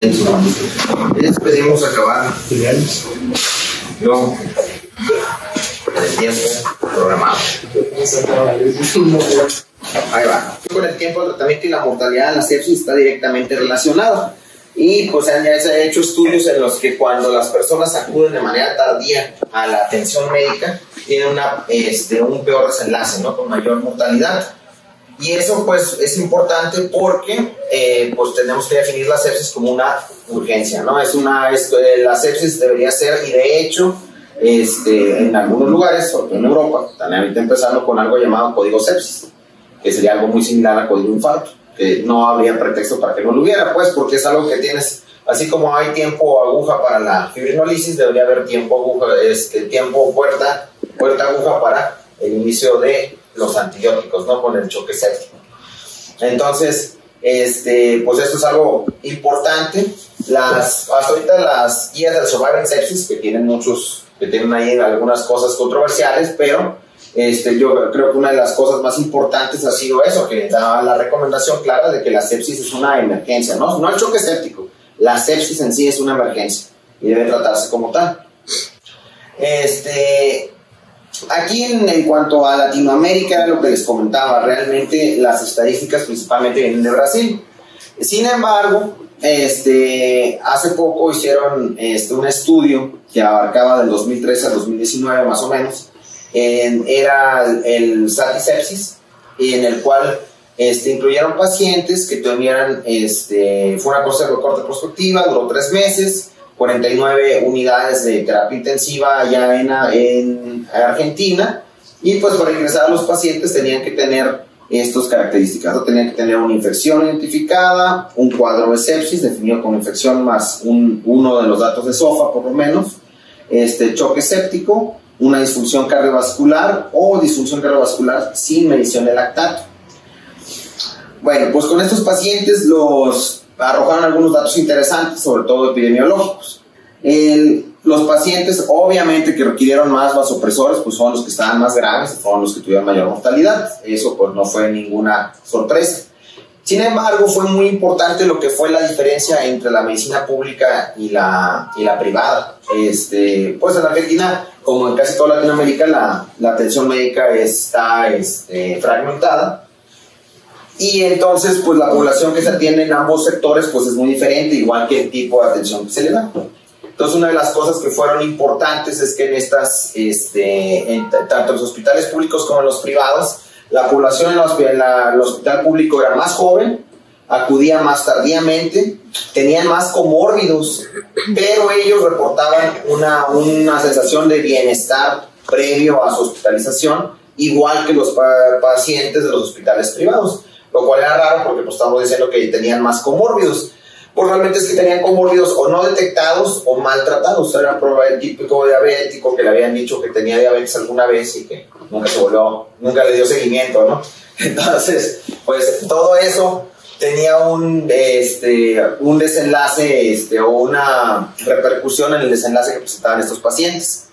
Pedimos acabar no el tiempo programado. Ahí va. Con el tiempo, el tratamiento y la mortalidad de la sepsis está directamente relacionado. Y pues ya se han hecho estudios en los que cuando las personas acuden de manera tardía a la atención médica, tienen un peor desenlace, ¿no? Con mayor mortalidad. Y eso pues es importante porque pues tenemos que definir la sepsis como una urgencia, ¿no? La sepsis debería ser, y de hecho en algunos lugares, sobre todo en Europa, están ahorita empezando con algo llamado código sepsis, que sería algo muy similar al código infarto, que no habría pretexto para que no lo hubiera, pues porque es algo que tienes, así como hay tiempo aguja para la fibrinolisis, debería haber tiempo puerta aguja para el inicio de los antibióticos, ¿no? Con el choque séptico. Entonces, pues esto es algo importante. Hasta ahorita las guías del Survivor Sepsis, que tienen ahí algunas cosas controversiales, pero yo creo que una de las cosas más importantes ha sido eso, que da la recomendación clara de que la sepsis es una emergencia, no el choque séptico, la sepsis en sí es una emergencia y debe tratarse como tal. Aquí en cuanto a Latinoamérica, lo que les comentaba, realmente las estadísticas principalmente vienen de Brasil. Sin embargo, hace poco hicieron un estudio que abarcaba del 2013 al 2019 más o menos, era el SATI-Sepsis, y en el cual incluyeron pacientes que tuvieran, fue una cosa de corte prospectiva, duró 3 meses, 49 unidades de terapia intensiva allá en Argentina, y pues para ingresar a los pacientes tenían que tener estas características, ¿no? Tenían que tener una infección identificada, un cuadro de sepsis definido como infección más uno de los datos de SOFA por lo menos, choque séptico, una disfunción cardiovascular o disfunción cardiovascular sin medición de lactato. Bueno, pues con estos pacientes los arrojaron algunos datos interesantes, sobre todo epidemiológicos. Los pacientes, obviamente, que requirieron más vasopresores, pues son los que estaban más graves, fueron los que tuvieron mayor mortalidad. Eso pues no fue ninguna sorpresa. Sin embargo, fue muy importante lo que fue la diferencia entre la medicina pública y la privada. Pues en Argentina, como en casi toda Latinoamérica, la atención médica está fragmentada. Y entonces, pues la población que se atiende en ambos sectores, pues es muy diferente, igual que el tipo de atención que se le da. Entonces, una de las cosas que fueron importantes es que tanto en los hospitales públicos como en los privados, la población en el hospital público era más joven, acudía más tardíamente, tenían más comórbidos, pero ellos reportaban una sensación de bienestar previo a su hospitalización, igual que los pacientes de los hospitales privados. Lo cual era raro porque pues estamos diciendo que tenían más comórbidos. Pues realmente es que tenían comórbidos o no detectados o maltratados. Era el típico diabético que le habían dicho que tenía diabetes alguna vez y que nunca le dio seguimiento, ¿no? Entonces, pues todo eso tenía un desenlace o una repercusión en el desenlace que presentaban estos pacientes.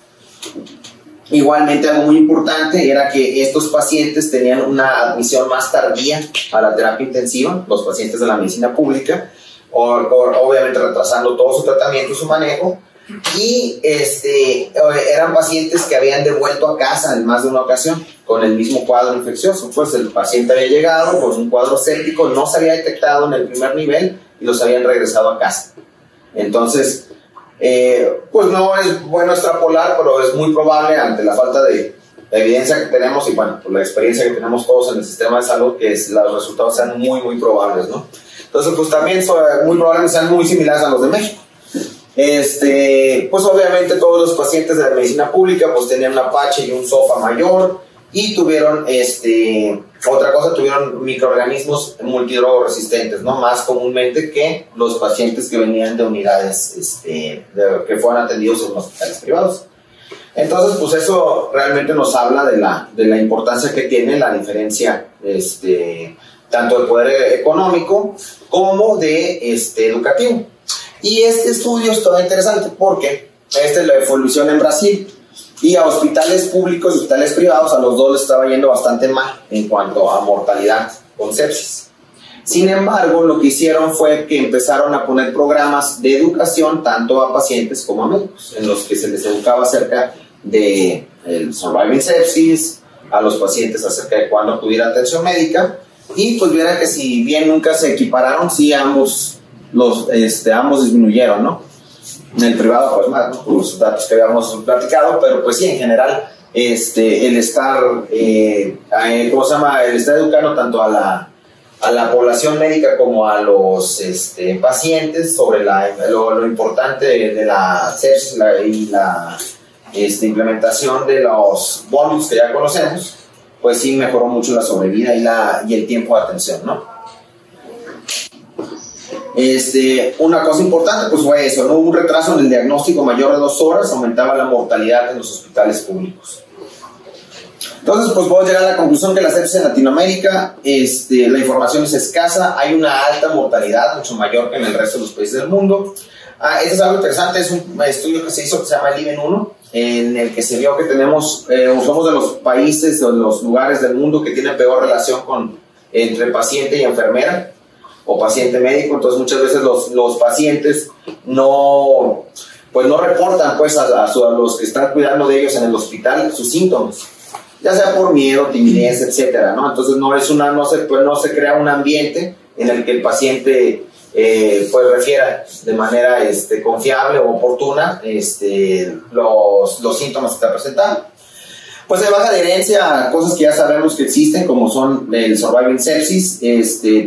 Igualmente, algo muy importante era que estos pacientes tenían una admisión más tardía a la terapia intensiva, los pacientes de la medicina pública, obviamente retrasando todo su tratamiento y su manejo, y eran pacientes que habían devuelto a casa en más de una ocasión con el mismo cuadro infeccioso. Pues el paciente había llegado con un cuadro séptico, no se había detectado en el primer nivel y los habían regresado a casa. Entonces, pues no es bueno extrapolar, pero es muy probable ante la falta de evidencia que tenemos y bueno, por la experiencia que tenemos todos en el sistema de salud, que los resultados sean muy, muy probables, ¿no? Entonces, pues también muy probablemente sean muy similares a los de México. Pues obviamente todos los pacientes de la medicina pública pues tenían un Apache y un SOFA mayor y tuvieron tuvieron microorganismos multidrogoresistentes, ¿no? Más comúnmente que los pacientes que venían de unidades que fueron atendidos en hospitales privados. Entonces, pues eso realmente nos habla de la importancia que tiene la diferencia tanto de poder económico como de educativo. Y este estudio es todo interesante porque esta es la evolución en Brasil. Y a hospitales públicos y hospitales privados, a los dos les estaba yendo bastante mal en cuanto a mortalidad con sepsis. Sin embargo, lo que hicieron fue que empezaron a poner programas de educación tanto a pacientes como a médicos, en los que se les educaba acerca de el surviving sepsis, a los pacientes acerca de cuándo acudir a atención médica, y pues vieran que si bien nunca se equipararon, sí ambos disminuyeron, ¿no? En el privado pues más, ¿no? Por los datos que habíamos platicado, pero pues sí, en general el estar el estar educando tanto a la población médica como a los pacientes sobre lo importante de la sepsis y la implementación de los bónus que ya conocemos, pues sí mejoró mucho la sobrevida y el tiempo de atención, ¿no? Una cosa importante pues fue eso, ¿no? Un retraso en el diagnóstico mayor de 2 horas aumentaba la mortalidad en los hospitales públicos. Entonces, pues puedo llegar a la conclusión que la sepsis en Latinoamérica, la información es escasa, hay una alta mortalidad, mucho mayor que en el resto de los países del mundo. Esto es algo interesante, es un estudio que se hizo que se llama el IBEN-1, en el que se vio que somos de los países o de los lugares del mundo que tienen peor relación entre paciente y enfermera o paciente médico. Entonces muchas veces los pacientes no reportan pues a los que están cuidando de ellos en el hospital sus síntomas, ya sea por miedo, timidez, etcétera, ¿no? Entonces no se crea un ambiente en el que el paciente pues refiera de manera confiable o oportuna los síntomas que está presentando. Pues hay baja adherencia a cosas que ya sabemos que existen, como son el surviving sepsis.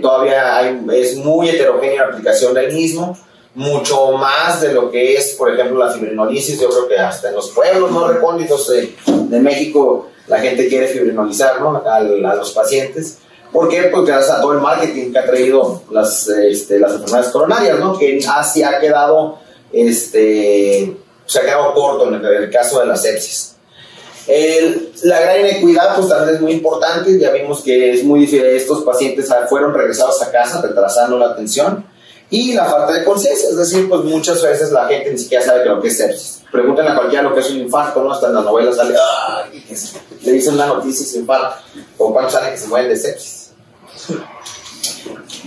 Todavía es muy heterogénea la aplicación del mismo, mucho más de lo que es, por ejemplo, la fibrinolisis. Yo creo que hasta en los pueblos más recónditos de México la gente quiere fibrinolizar, ¿no? a los pacientes. ¿Por qué? Pues gracias a todo el marketing que ha traído las enfermedades coronarias, ¿no? Que se ha quedado corto en el caso de la sepsis. La gran inequidad pues también es muy importante. Ya vimos que es muy difícil, estos pacientes fueron regresados a casa retrasando la atención, y la falta de conciencia, es decir, pues muchas veces la gente ni siquiera sabe lo que es sepsis. Pregúntenle a cualquiera lo que es un infarto, ¿no? Hasta en las novelas sale, le dicen la noticia es infarto, o cuando sale que se mueren de sepsis.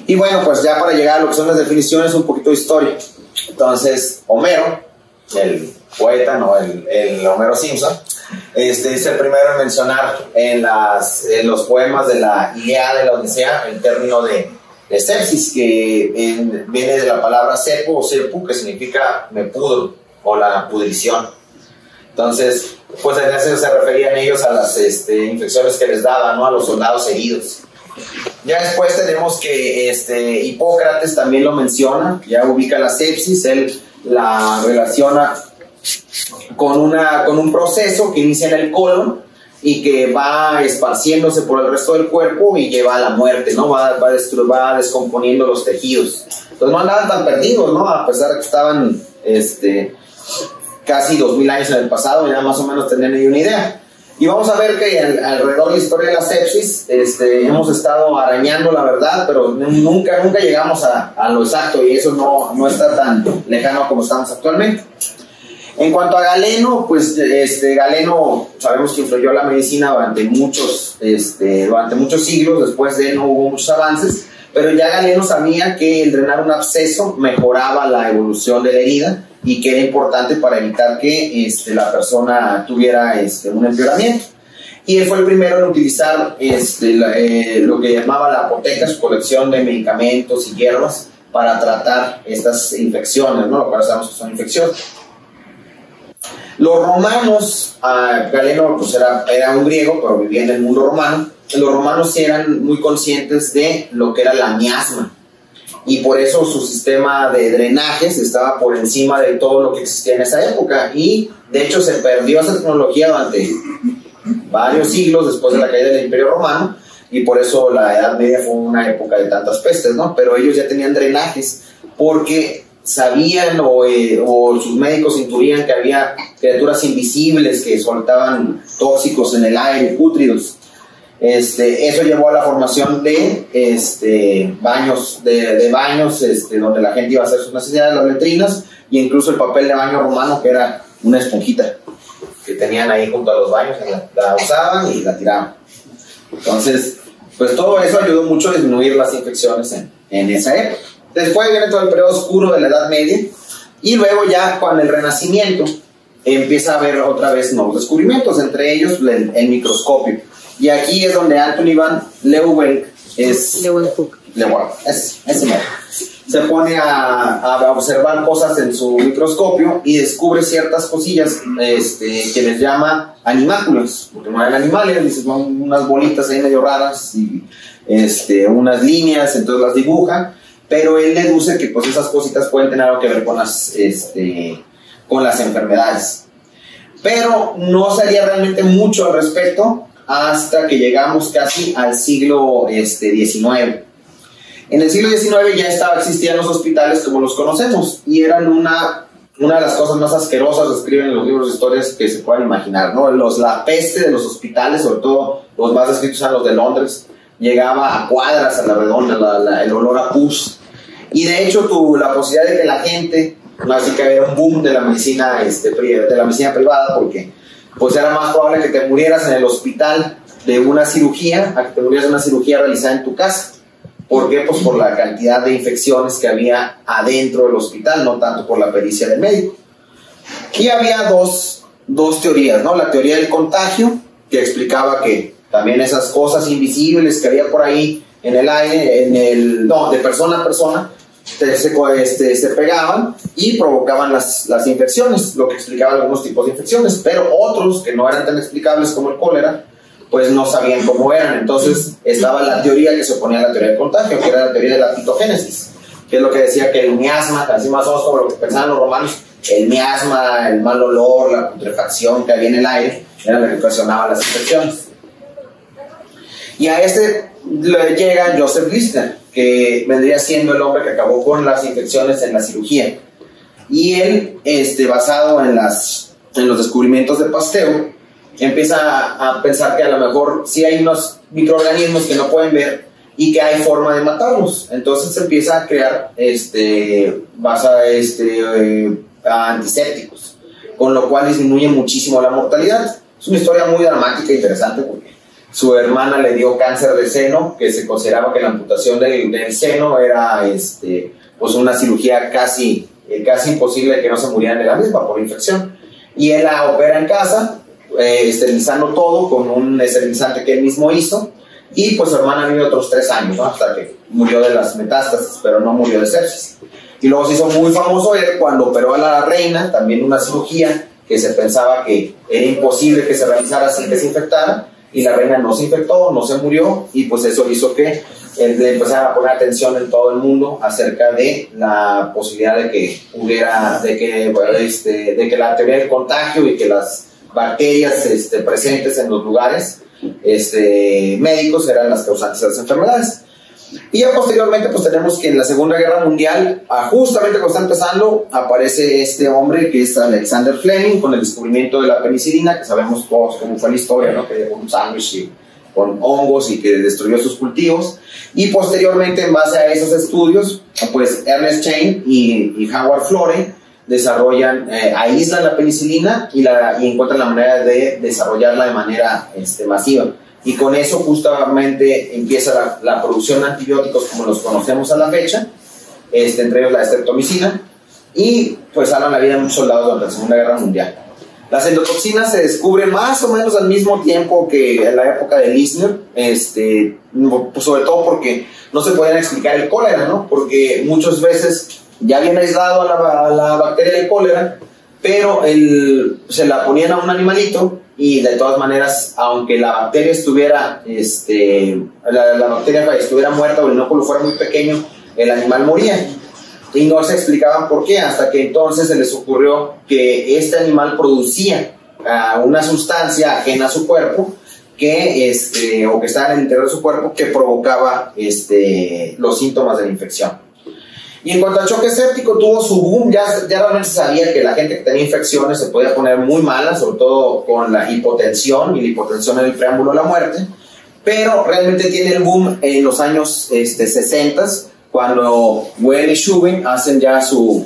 Y bueno, pues ya para llegar a lo que son las definiciones, un poquito de historia. Entonces, Homero, el poeta, no el Homero Simpson, es el primero en mencionar en los poemas de la Ilíada y la Odisea el término de sepsis, que viene de la palabra sepo o serpu, que significa me pudro, o la pudrición. Entonces, pues en eso se referían ellos a las infecciones que les daban, ¿no? A los soldados heridos. Ya después tenemos que Hipócrates también lo menciona, ya ubica la sepsis, él la relaciona con un proceso que inicia en el colon y que va esparciéndose por el resto del cuerpo y lleva a la muerte, ¿no? Va descomponiendo los tejidos. Entonces no andaban tan perdidos, ¿no? A pesar de que estaban casi 2000 años en el pasado, ya más o menos tenían ahí una idea. Y vamos a ver que alrededor de la historia de la sepsis hemos estado arañando la verdad, pero nunca llegamos a lo exacto, y eso no está tan lejano como estamos actualmente. En cuanto a Galeno, pues Galeno sabemos que influyó la medicina durante muchos siglos. Después de él no hubo muchos avances, pero ya Galeno sabía que el drenar un absceso mejoraba la evolución de la herida y que era importante para evitar que la persona tuviera un empeoramiento. Y él fue el primero en utilizar lo que llamaba la apoteca, su colección de medicamentos y hierbas para tratar estas infecciones, ¿no? Lo cual sabemos que son infecciosas. Los romanos, Galeno pues era un griego, pero vivía en el mundo romano. Los romanos eran muy conscientes de lo que era la miasma, y por eso su sistema de drenajes estaba por encima de todo lo que existía en esa época, y de hecho se perdió esa tecnología durante varios siglos después de la caída del Imperio Romano, y por eso la Edad Media fue una época de tantas pestes, ¿no? Pero ellos ya tenían drenajes porque sabían o sus médicos intuían que había criaturas invisibles que soltaban tóxicos en el aire, pútridos. Eso llevó a la formación de baños, donde la gente iba a hacer sus necesidades, las letrinas, y incluso el papel de baño romano, que era una esponjita que tenían ahí junto a los baños, la usaban y la tiraban. Entonces, pues todo eso ayudó mucho a disminuir las infecciones en esa época. Después viene todo el periodo oscuro de la Edad Media, y luego ya con el Renacimiento empieza a haber otra vez nuevos descubrimientos, entre ellos el microscopio. Y aquí es donde Anthony van Leeuwenhoek se pone a observar cosas en su microscopio y descubre ciertas cosillas que les llama animáculos, porque no eran animales, dices, unas bolitas ahí medio raras y unas líneas, entonces las dibuja, pero él deduce que pues esas cositas pueden tener algo que ver con las enfermedades, pero no sabía realmente mucho al respecto hasta que llegamos casi al siglo XIX. En el siglo XIX ya existían los hospitales como los conocemos, y eran una de las cosas más asquerosas, describen en los libros de historias, que se puedan imaginar, ¿no? La peste de los hospitales, sobre todo los más descritos eran los de Londres, llegaba a cuadras a la redonda, el olor a pus, y de hecho la posibilidad de que la gente, así que había un boom de la medicina, privada, porque pues era más probable que te murieras en el hospital de una cirugía a que te murieras de una cirugía realizada en tu casa. ¿Por qué? Pues por la cantidad de infecciones que había adentro del hospital, no tanto por la pericia del médico. Y había dos teorías, ¿no? La teoría del contagio, que explicaba que también esas cosas invisibles que había por ahí en el aire, de persona a persona, se pegaban y provocaban las infecciones, lo que explicaba algunos tipos de infecciones, pero otros que no eran tan explicables como el cólera, pues no sabían cómo eran. Entonces estaba la teoría que se oponía a la teoría del contagio, que era la teoría de la pitogénesis, que es lo que decía que el miasma, así más o menos como lo que pensaban los romanos, el miasma, el mal olor, la putrefacción que había en el aire, era lo que ocasionaba las infecciones. Y a le llega Joseph Lister, que vendría siendo el hombre que acabó con las infecciones en la cirugía. Y él, basado en los descubrimientos de Pasteur, empieza a pensar que a lo mejor sí hay unos microorganismos que no pueden ver y que hay forma de matarlos. Entonces empieza a crear antisépticos, con lo cual disminuye muchísimo la mortalidad. Es una historia muy dramática e interesante, porque su hermana le dio cáncer de seno, que se consideraba que la amputación del seno era pues una cirugía casi imposible que no se muriera de la misma por infección. Y él la opera en casa, esterilizando todo con un esterilizante que él mismo hizo, y pues su hermana vive otros 3 años, ¿no? Hasta que murió de las metástasis, pero no murió de sepsis. Y luego se hizo muy famoso él cuando operó a la reina, también una cirugía que se pensaba que era imposible que se realizara sin que se infectara, y la reina no se infectó, no se murió, y pues eso hizo que le empezara a poner atención en todo el mundo acerca de la posibilidad de que la teoría del contagio y que las bacterias presentes en los lugares médicos eran las causantes de las enfermedades. Y ya posteriormente pues tenemos que en la Segunda Guerra Mundial, justamente cuando está empezando, aparece este hombre que es Alexander Fleming, con el descubrimiento de la penicilina, que sabemos todos cómo fue la historia, ¿no? Que llegó un sándwich con hongos y que destruyó sus cultivos. Y posteriormente, en base a esos estudios, pues Ernest Chain y Howard Florey aíslan la penicilina y encuentran la manera de desarrollarla de manera masiva. Y con eso justamente empieza la producción de antibióticos como los conocemos a la fecha, entre ellos la streptomicina, y pues salvan la vida de muchos soldados durante la Segunda Guerra Mundial. Las endotoxinas se descubren más o menos al mismo tiempo que en la época de Lister, pues sobre todo porque no se podían explicar el cólera, ¿no? Porque muchas veces ya habían aislado a la bacteria del cólera, pero se la ponían a un animalito, y de todas maneras, aunque la bacteria estuviera muerta o el inóculo fuera muy pequeño, el animal moría. Y no se explicaban por qué, hasta que entonces se les ocurrió que este animal producía una sustancia ajena a su cuerpo, o que estaba en el interior de su cuerpo, que provocaba los síntomas de la infección. Y en cuanto al choque séptico, tuvo su boom. Ya realmente se sabía que la gente que tenía infecciones se podía poner muy mala, sobre todo con la hipotensión, y la hipotensión es el preámbulo a la muerte. Pero realmente tiene el boom en los años 60, cuando Weil y Shubin hacen ya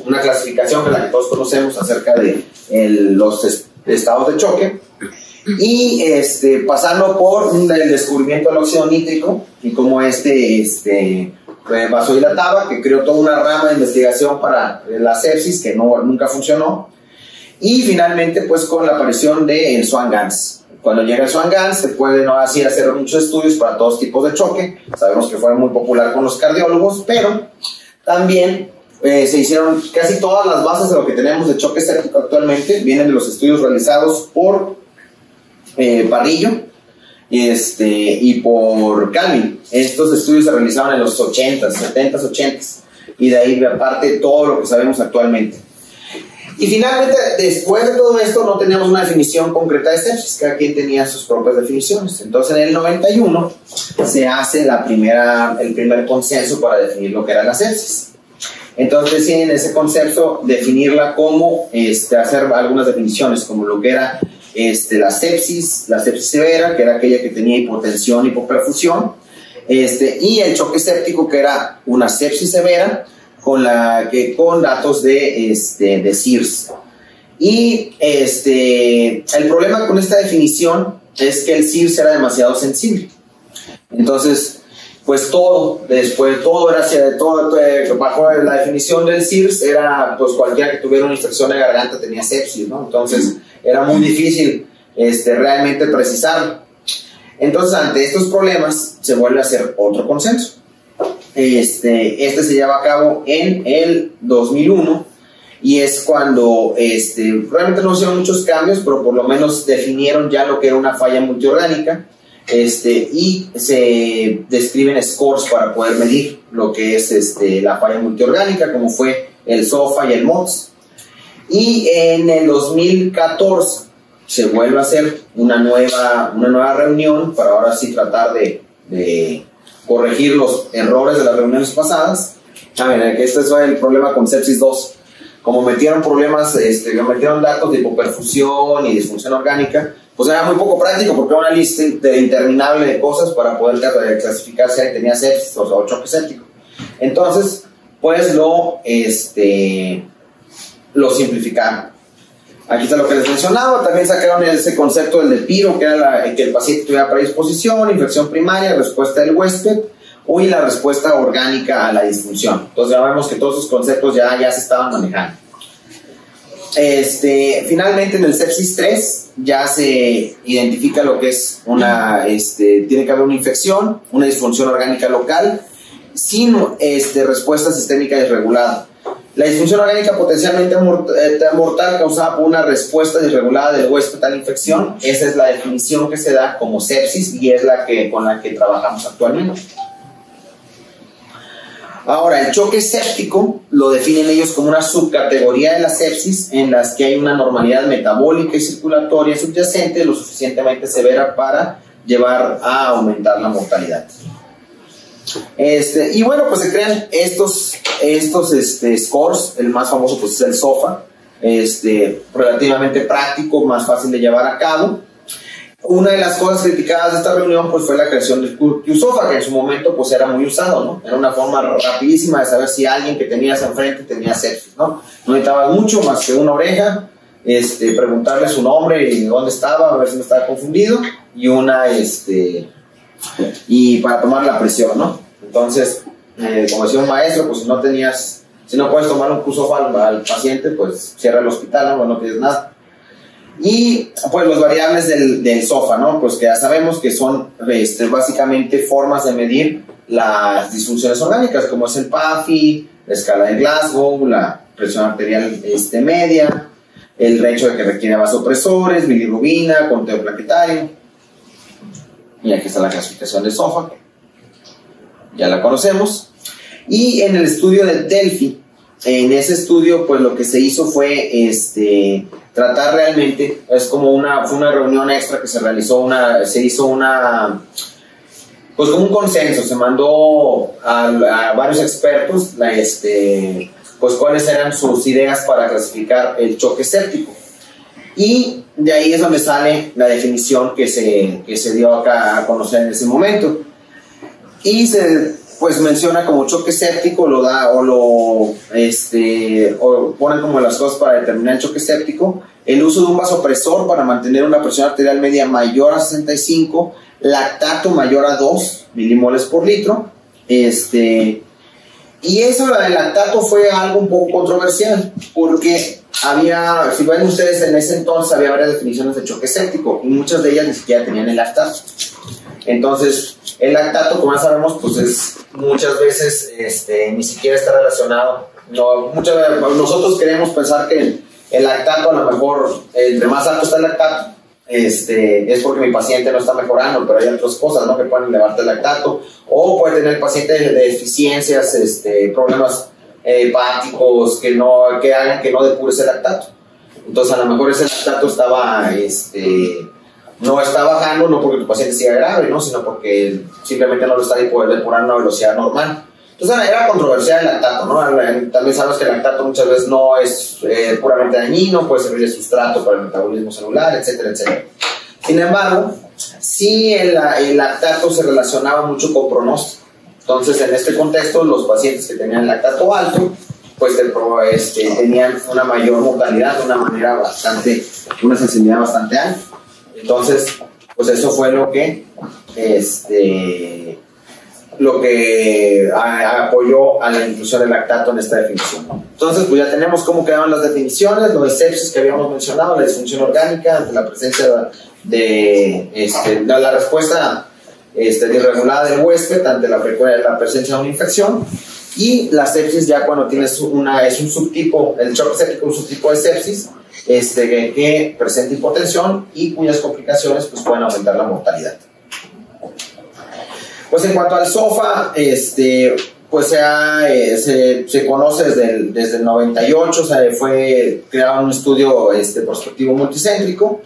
una clasificación, que es la que todos conocemos, acerca de los estados de choque. y pasando por el descubrimiento del óxido nítrico y como vasodilataba, que creó toda una rama de investigación para la sepsis que nunca funcionó, y finalmente pues con la aparición del Swan-Ganz. Cuando llega el Swan-Ganz se pueden así hacer muchos estudios para todos tipos de choque. Sabemos que fue muy popular con los cardiólogos, pero también se hicieron casi todas las bases de lo que tenemos de choque séptico actualmente, vienen de los estudios realizados por Parrillo y por Calvin. Estos estudios se realizaron en los 80s, 70s, 80s, y de ahí parte todo lo que sabemos actualmente. Y finalmente, después de todo esto, no teníamos una definición concreta de sepsis, cada quien tenía sus propias definiciones. Entonces, en el 91 se hace el primer consenso para definir lo que era la sepsis. Entonces, en ese concepto, definirla como, hacer algunas definiciones, como lo que era la sepsis severa, que era aquella que tenía hipotensión, hipoperfusión, y el choque séptico, que era una sepsis severa, con datos de SIRS. Y el problema con esta definición es que el SIRS era demasiado sensible. Entonces, pues todo bajo la definición del SIRS era, pues cualquiera que tuviera una infección de garganta tenía sepsis, ¿no? Entonces era muy difícil realmente precisarlo. Entonces, ante estos problemas se vuelve a hacer otro consenso. Se lleva a cabo en el 2001 y es cuando realmente no hicieron muchos cambios, pero por lo menos definieron ya lo que era una falla multiorgánica, y se describen scores para poder medir lo que es la falla multiorgánica, como fue el SOFA y el MOTS. Y en el 2014 se vuelve a hacer una nueva reunión para ahora sí tratar de corregir los errores de las reuniones pasadas. Miren, que este es el problema con sepsis 2. Como metieron metieron datos de hipoperfusión y disfunción orgánica, pues era muy poco práctico porque era una lista interminable de cosas para poder clasificar si tenía sepsis o choque séptico. Entonces, pues lo simplificaron. Aquí está lo que les mencionaba. También sacaron ese concepto del PIRO, que era que el paciente tuviera predisposición, infección primaria, respuesta del huésped y la respuesta orgánica a la disfunción. Entonces ya vemos que todos esos conceptos ya se estaban manejando. Finalmente en el sepsis 3 ya se identifica lo que es tiene que haber una infección, una disfunción orgánica local sin respuesta sistémica desregulada. La disfunción orgánica potencialmente mortal causada por una respuesta desregulada del huésped a la infección, esa es la definición que se da como sepsis y es con la que trabajamos actualmente. Ahora, el choque séptico lo definen ellos como una subcategoría de la sepsis en las que hay una normalidad metabólica y circulatoria subyacente lo suficientemente severa para llevar a aumentar la mortalidad. Y bueno, pues se crean estos scores. El más famoso pues es el SOFA, relativamente práctico, más fácil de llevar a cabo. Una de las cosas criticadas de esta reunión pues fue la creación del QSOFA, que en su momento pues era muy usado, ¿no? Era una forma rapidísima de saber si alguien que tenías enfrente tenía sepsis, ¿no? No necesitaba mucho más que una oreja, preguntarle su nombre y dónde estaba, a ver si no estaba confundido, y y para tomar la presión, ¿no? Entonces, como decía un maestro, pues si no puedes tomar un QSOFA al paciente, pues cierra el hospital, ¿no? No tienes nada. Y pues los variables del SOFA, ¿no? Pues que ya sabemos que son básicamente formas de medir las disfunciones orgánicas, como es el PAFI, la escala de Glasgow, la presión arterial media, el hecho de que requiere vasopresores, bilirrubina, conteo plaquetario. Y aquí está la clasificación de SOFA, que ya la conocemos. Y en el estudio de Delphi, en ese estudio pues lo que se hizo fue tratar realmente, es como fue una reunión extra que se realizó, se hizo pues como un consenso, se mandó a varios expertos pues cuáles eran sus ideas para clasificar el choque séptico. Y de ahí es donde sale la definición que se dio acá a conocer en ese momento. Y se pues menciona como choque séptico, lo da o ponen como las cosas para determinar el choque séptico. El uso de un vasopresor para mantener una presión arterial media mayor a 65, lactato mayor a 2 milimoles por litro. Y eso del lactato fue algo un poco controversial, porque había, si ven ustedes, en ese entonces había varias definiciones de choque séptico y muchas de ellas ni siquiera tenían el lactato. Entonces, el lactato, como ya sabemos, pues es muchas veces ni siquiera está relacionado. Nosotros queremos pensar que el lactato, a lo mejor, entre más alto está el lactato, es porque mi paciente no está mejorando, pero hay otras cosas, ¿no?, que pueden elevarte el lactato, o puede tener el paciente de deficiencias, problemas hepáticos que hagan que no depure ese lactato. Entonces, a lo mejor ese lactato estaba, no está bajando, no porque tu paciente siga grave, ¿no?, sino porque simplemente no lo está depurando a una velocidad normal. Entonces era controversial el lactato, ¿no? También sabemos que el lactato muchas veces no es puramente dañino, puede servir de sustrato para el metabolismo celular, etcétera, etcétera. Sin embargo, sí el lactato se relacionaba mucho con pronóstico. Entonces, en este contexto, los pacientes que tenían lactato alto, pues tenían una mayor mortalidad de una sensibilidad bastante alta. Entonces, pues eso fue lo que apoyó a la inclusión del lactato en esta definición. Entonces, pues ya tenemos cómo quedaban las definiciones, lo de sepsis que habíamos mencionado, la disfunción orgánica ante la presencia de la respuesta irregular del huésped ante la presencia de una infección, y la sepsis ya cuando tienes es un subtipo, el choque séptico es un subtipo de sepsis que presenta hipotensión y cuyas complicaciones pues pueden aumentar la mortalidad. Pues en cuanto al SOFA, pues se conoce desde el 98, o sea, fue creado un estudio prospectivo multicéntrico,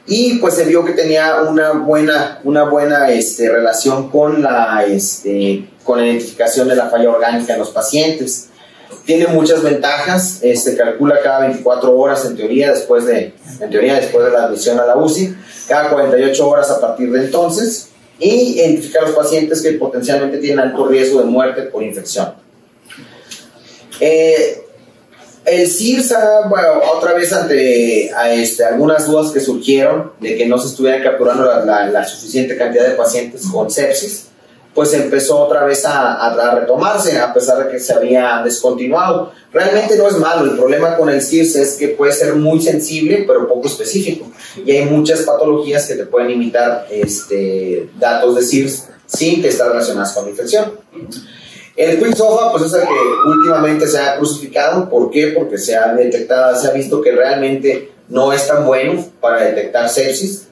y pues se vio que tenía una buena relación con la identificación de la falla orgánica en los pacientes. Tiene muchas ventajas, calcula cada 24 horas en teoría después de la admisión a la UCI, cada 48 horas a partir de entonces, y identificar a los pacientes que potencialmente tienen alto riesgo de muerte por infección. El CIRS, otra vez ante algunas dudas que surgieron de que no se estuviera capturando la suficiente cantidad de pacientes con sepsis, pues empezó otra vez a retomarse, a pesar de que se había descontinuado. Realmente no es malo, el problema con el CIRS es que puede ser muy sensible, pero poco específico, y hay muchas patologías que te pueden imitar datos de CIRS sin que estén relacionadas con la infección. El QuickSOFA pues es el que últimamente se ha crucificado. ¿Por qué? Porque se ha visto que realmente no es tan bueno para detectar sepsis.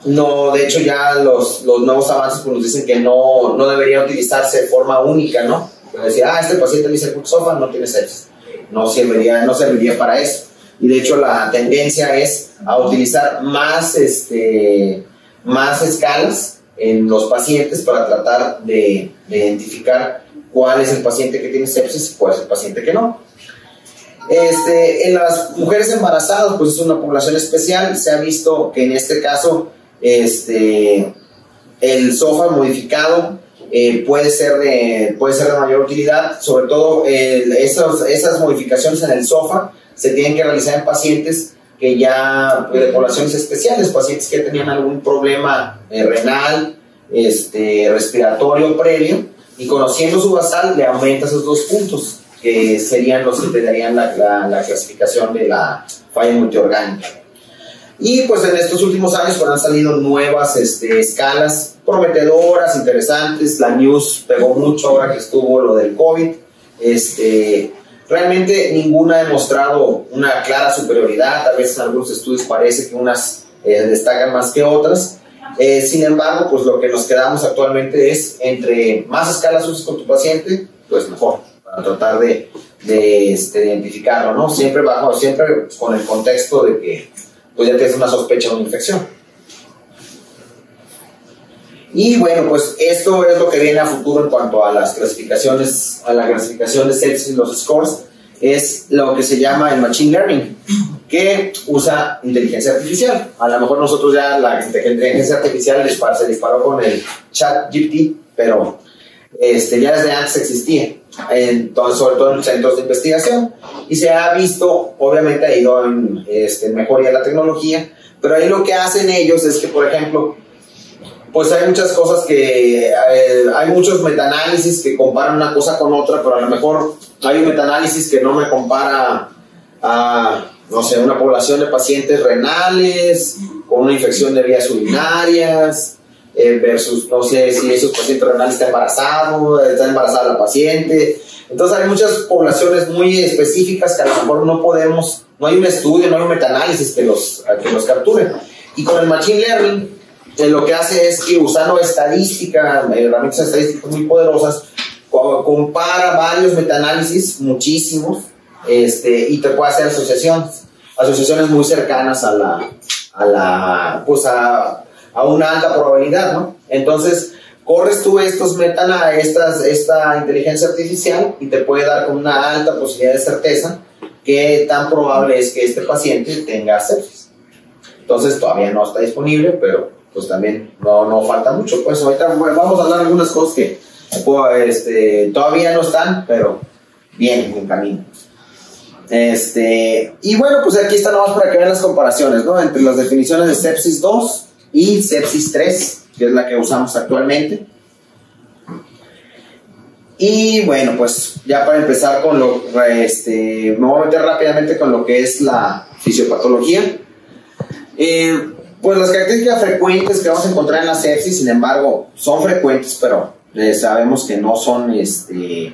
No, de hecho ya los nuevos avances pues nos dicen que no debería utilizarse de forma única, ¿no? Decir, este paciente dice QuickSOFA, no tiene sepsis. No serviría para eso. Y de hecho la tendencia es a utilizar más escalas en los pacientes para tratar de identificar cuál es el paciente que tiene sepsis y cuál es el paciente que no. En las mujeres embarazadas, pues es una población especial. Se ha visto que en este caso el SOFA modificado puede ser de mayor utilidad. Sobre todo esas modificaciones en el SOFA se tienen que realizar en pacientes que ya de poblaciones especiales, pacientes que tenían algún problema renal, respiratorio previo, y conociendo su basal le aumenta esos 2 puntos que serían los que te darían la clasificación de la falla multiorgánica. Y pues en estos últimos años pues han salido nuevas escalas prometedoras, interesantes. La news pegó mucho ahora que estuvo lo del COVID. Realmente ninguna ha demostrado una clara superioridad. A veces en algunos estudios parece que unas destacan más que otras. Sin embargo, pues lo que nos quedamos actualmente es entre más escalas uses con tu paciente, pues mejor, para tratar de identificarlo, ¿no? Siempre con el contexto de que pues ya tienes una sospecha de una infección. Y bueno, pues esto es lo que viene a futuro en cuanto a las clasificaciones, a la clasificación de sepsis y los scores, es lo que se llama el Machine Learning, que usa inteligencia artificial. A lo mejor nosotros ya la inteligencia artificial se disparó con el ChatGPT, pero ya desde antes existía, entonces, sobre todo en centros de investigación, y se ha visto, obviamente ha ido en mejoría de la tecnología, pero ahí lo que hacen ellos es que, por ejemplo, pues hay muchas cosas que, hay muchos metaanálisis que comparan una cosa con otra, pero a lo mejor hay un metaanálisis que no me compara a, no sé, una población de pacientes renales con una infección de vías urinarias, versus, no sé, si esos pacientes renales está embarazada la paciente. Entonces hay muchas poblaciones muy específicas que a lo mejor no hay un estudio, no hay un metaanálisis que los capture. Y con el Machine Learning, lo que hace es que usando herramientas estadísticas muy poderosas, compara varios metaanálisis, muchísimos, y te puede hacer asociaciones muy cercanas a una alta probabilidad, ¿no? Entonces, corres tú esta inteligencia artificial y te puede dar con una alta posibilidad de certeza qué tan probable es que este paciente tenga sepsis. Entonces, todavía no está disponible, pero pues también no falta mucho. Pues ahorita vamos a hablar de algunas cosas que todavía no están, pero bien en camino. Y bueno, pues aquí está nomás para que vean las comparaciones, ¿no? Entre las definiciones de sepsis 2 y sepsis 3, que es la que usamos actualmente. Y bueno, pues ya para empezar con me voy a meter rápidamente con lo que es la fisiopatología. Pues las características frecuentes que vamos a encontrar en la sepsis, sin embargo, son frecuentes, pero sabemos que no son ni en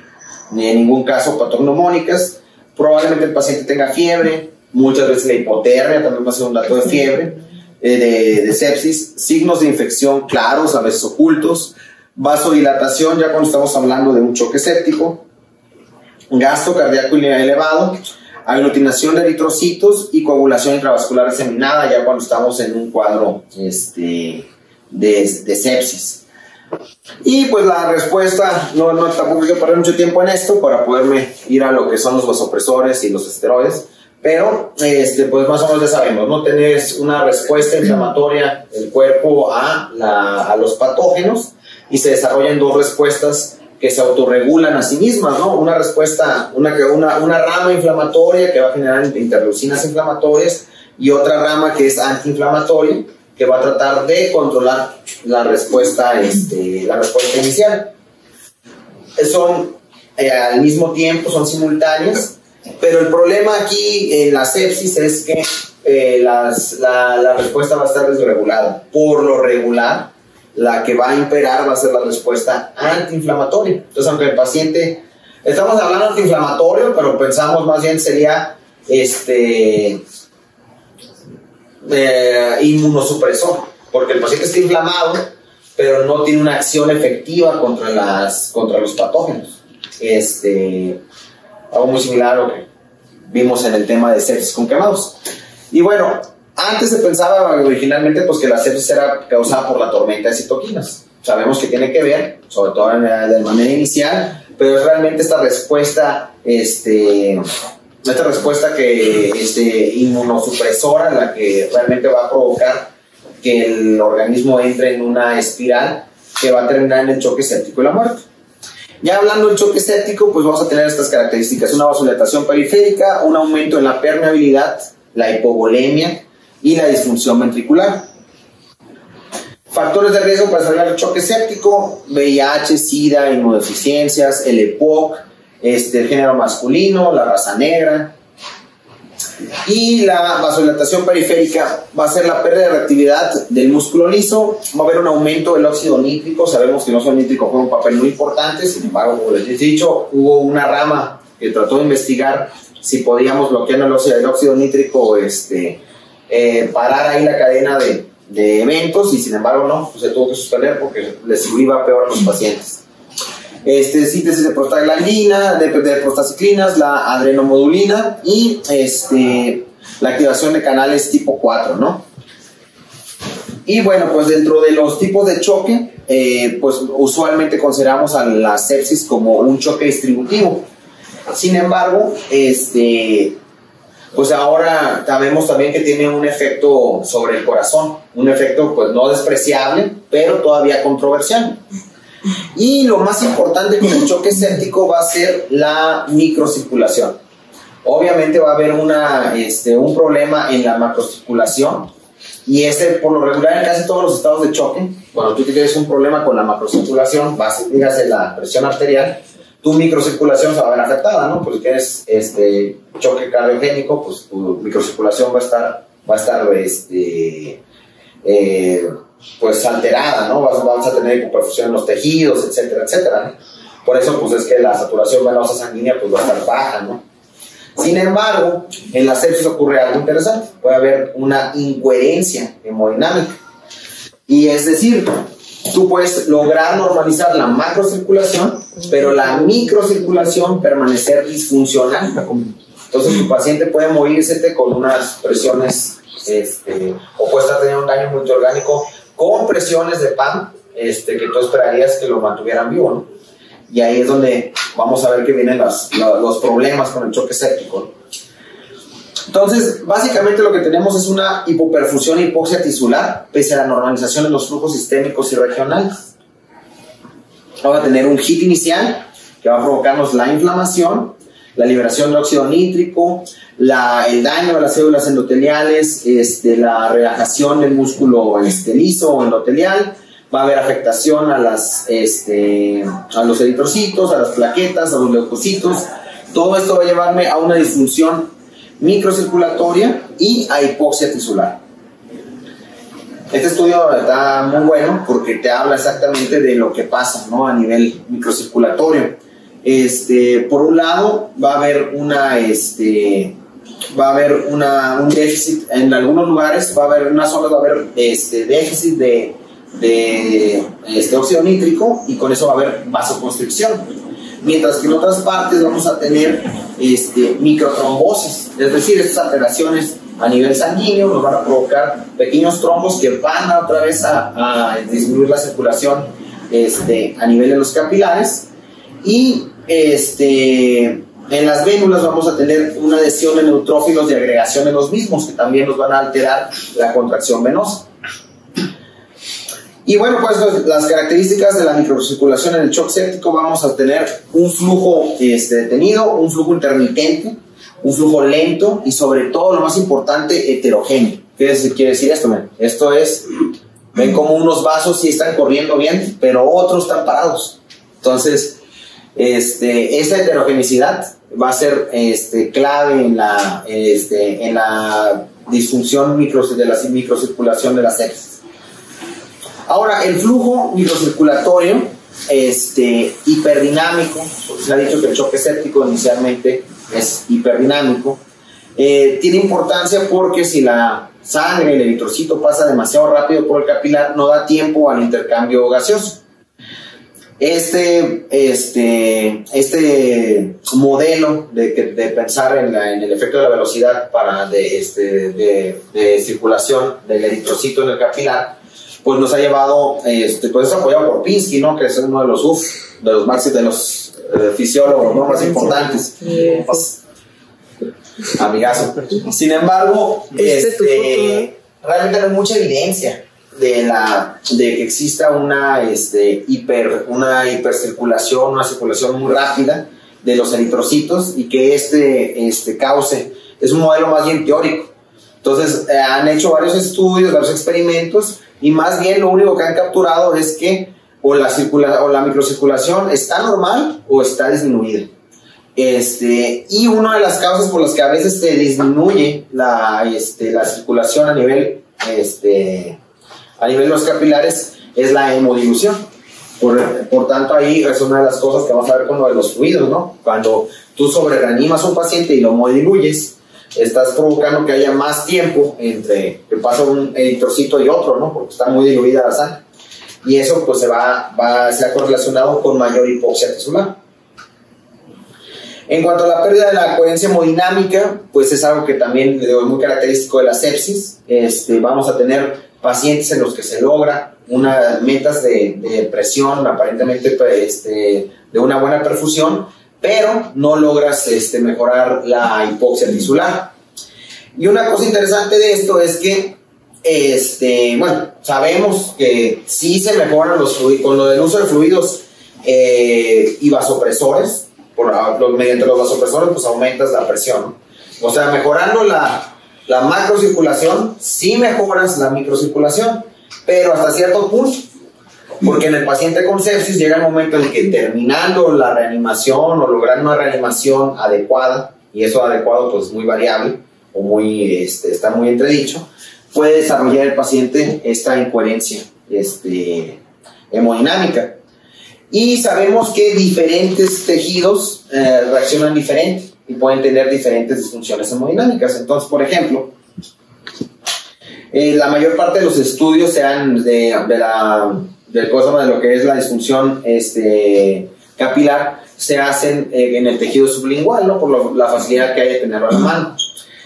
ningún caso patognomónicas. Probablemente el paciente tenga fiebre, muchas veces la hipotermia también va a ser un dato de fiebre, de sepsis, signos de infección claros, a veces ocultos, vasodilatación ya cuando estamos hablando de un choque séptico, gasto cardíaco elevado, aglutinación de eritrocitos y coagulación intravascular diseminada ya cuando estamos en un cuadro de sepsis. Y pues la respuesta, tampoco hay que perder mucho tiempo en esto para poderme ir a lo que son los vasopresores y los esteroides, pero pues más o menos ya sabemos, ¿no? Tenés una respuesta inflamatoria del cuerpo a los patógenos y se desarrollan dos respuestas que se autorregulan a sí mismas, ¿no? Una respuesta, una rama inflamatoria que va a generar interleucinas inflamatorias y otra rama que es antiinflamatoria que va a tratar de controlar la respuesta inicial. Son al mismo tiempo, son simultáneas, pero el problema aquí en la sepsis es que la respuesta va a estar desregulada. Por lo regular, la que va a imperar va a ser la respuesta antiinflamatoria. Entonces, aunque el paciente, estamos hablando antiinflamatorio, pero pensamos más bien sería inmunosupresor, porque el paciente está inflamado, pero no tiene una acción efectiva contra los patógenos. Algo muy similar a lo que vimos en el tema de sepsis con quemados. Y bueno, antes se pensaba originalmente pues, que la sepsis era causada por la tormenta de citoquinas. Sabemos que tiene que ver, sobre todo de manera inicial, pero es realmente esta respuesta inmunosupresora la que realmente va a provocar que el organismo entre en una espiral que va a terminar en el choque séptico y la muerte. Ya hablando del choque séptico, pues vamos a tener estas características: una vasodilatación periférica, un aumento en la permeabilidad, la hipovolemia y la disfunción ventricular. Factores de riesgo para desarrollar el choque séptico: VIH, SIDA, inmunodeficiencias, el EPOC, el género masculino, la raza negra. Y la vasodilatación periférica va a ser la pérdida de reactividad del músculo liso, va a haber un aumento del óxido nítrico. Sabemos que el óxido nítrico juega un papel muy importante, sin embargo, como les he dicho, hubo una rama que trató de investigar si podíamos bloquear el óxido nítrico, parar ahí la cadena de eventos, y sin embargo no, pues se tuvo que suspender porque les iba peor a los pacientes. Síntesis de prostaglandina, de prostaciclinas, la adrenomodulina y la activación de canales tipo 4, ¿no? Y bueno, pues dentro de los tipos de choque, pues usualmente consideramos a la sepsis como un choque distributivo. Sin embargo, pues ahora sabemos también que tiene un efecto sobre el corazón, un efecto pues no despreciable, pero todavía controversial. Y lo más importante con el choque séptico va a ser la microcirculación. Obviamente va a haber un problema en la macrocirculación, y por lo regular en casi todos los estados de choque, cuando tú tienes un problema con la macrocirculación, dígase la presión arterial, tu microcirculación se va a ver afectada, ¿no? Pues si tienes choque cardiogénico, pues tu microcirculación va a estar pues alterada, ¿no? Vas a tener hipoperfusión en los tejidos, etcétera, etcétera, ¿no? Por eso pues es que la saturación venosa sanguínea pues va a estar baja, ¿no? Sin embargo, en la sepsis ocurre algo interesante. Puede haber una incoherencia hemodinámica, y es decir, tú puedes lograr normalizar la macrocirculación, pero la microcirculación permanecer disfuncional. Entonces tu paciente puede morirse con unas presiones o puede estar teniendo un daño multiorgánico con presiones de PAM que tú esperarías que lo mantuvieran vivo, ¿no? Y ahí es donde vamos a ver que vienen los problemas con el choque séptico, ¿no? Entonces, básicamente lo que tenemos es una hipoperfusión e hipoxia tisular, pese a la normalización de los flujos sistémicos y regionales. Vamos a tener un hit inicial que va a provocarnos la inflamación, la liberación de óxido nítrico, el daño de las células endoteliales, la relajación del músculo liso o endotelial. Va a haber afectación a los eritrocitos, a las plaquetas, a los leucocitos. Todo esto va a llevarme a una disfunción microcirculatoria y a hipoxia tisular. Este estudio está muy bueno porque te habla exactamente de lo que pasa, ¿no? A nivel microcirculatorio. Por un lado va a haber un déficit en algunos lugares, unas zonas va a haber déficit de óxido nítrico, y con eso va a haber vasoconstricción, mientras que en otras partes vamos a tener microtrombosis, es decir, estas alteraciones a nivel sanguíneo nos van a provocar pequeños trombos que van otra vez a disminuir la circulación a nivel de los capilares, y en las vénulas vamos a tener una adhesión de neutrófilos y agregación en los mismos, que también nos van a alterar la contracción venosa. Y bueno, pues las características de la microcirculación en el shock séptico: vamos a tener un flujo detenido, un flujo intermitente, un flujo lento, y sobre todo, lo más importante, heterogéneo. ¿Qué quiere decir esto? Esto es, ven como unos vasos sí están corriendo bien, pero otros están parados. Entonces, esta heterogeneidad va a ser clave en la disfunción de la microcirculación de la sepsis. Ahora, el flujo microcirculatorio hiperdinámico, porque se ha dicho que el choque séptico inicialmente es hiperdinámico, tiene importancia porque si la sangre, el eritrocito, pasa demasiado rápido por el capilar, no da tiempo al intercambio gaseoso. Este modelo de pensar en el efecto de la velocidad de circulación del eritrocito en el capilar, pues nos ha llevado, pues es apoyado por Pinsky, ¿no? Que es uno de los fisiólogos, ¿no?, más importantes. Pues, amigazo. Sin embargo, realmente no hay mucha evidencia de que exista una hipercirculación, una circulación muy rápida de los eritrocitos, y que cause. Es un modelo más bien teórico. Entonces han hecho varios estudios, varios experimentos, y más bien lo único que han capturado es que o la microcirculación está normal o está disminuida. Y una de las causas por las que a veces se disminuye la circulación a nivel de los capilares es la hemodilución. Por tanto, ahí es una de las cosas que vamos a ver con lo de los fluidos, ¿no? Cuando tú sobrereanimas a un paciente y lo hemodiluyes, estás provocando que haya más tiempo entre que pasa un eritrocito y otro, ¿no? Porque está muy diluida la sangre. Y eso pues se ha correlacionado con mayor hipoxia tisular. En cuanto a la pérdida de la coherencia hemodinámica, pues es algo que también es muy característico de la sepsis. Vamos a tener pacientes en los que se logra unas metas de presión aparentemente de una buena perfusión, pero no logras mejorar la hipoxia tisular. Y una cosa interesante de esto es que bueno, sabemos que sí se mejoran los fluidos, con lo del uso de fluidos y vasopresores, mediante los vasopresores pues aumentas la presión, ¿no? O sea, mejorando la macrocirculación, sí mejoras la microcirculación, pero hasta cierto punto, porque en el paciente con sepsis llega el momento en que terminando la reanimación o logrando una reanimación adecuada, y eso adecuado pues muy variable o muy, está muy entredicho, puede desarrollar el paciente esta incoherencia hemodinámica. Y sabemos que diferentes tejidos reaccionan diferente y pueden tener diferentes disfunciones hemodinámicas. Entonces, por ejemplo, la mayor parte de los estudios sean de lo que es la disfunción capilar, se hacen en el tejido sublingual, ¿no? Por la facilidad que hay de tenerlo a la mano.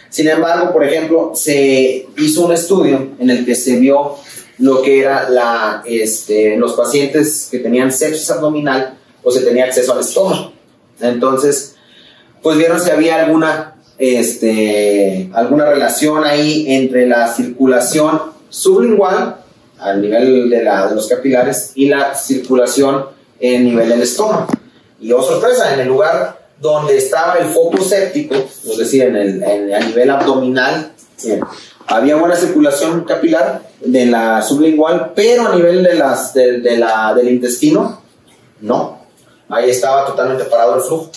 Sin embargo, por ejemplo, se hizo un estudio en el que se vio lo que era los pacientes que tenían sepsis abdominal, pues se tenía acceso al estómago. Entonces, pues vieron si había alguna relación ahí entre la circulación sublingual al nivel de los capilares y la circulación en nivel del estómago. Y oh sorpresa, en el lugar donde estaba el foco séptico, es decir, a nivel abdominal, había buena circulación capilar de la sublingual, pero a nivel del intestino, no. Ahí estaba totalmente parado el flujo.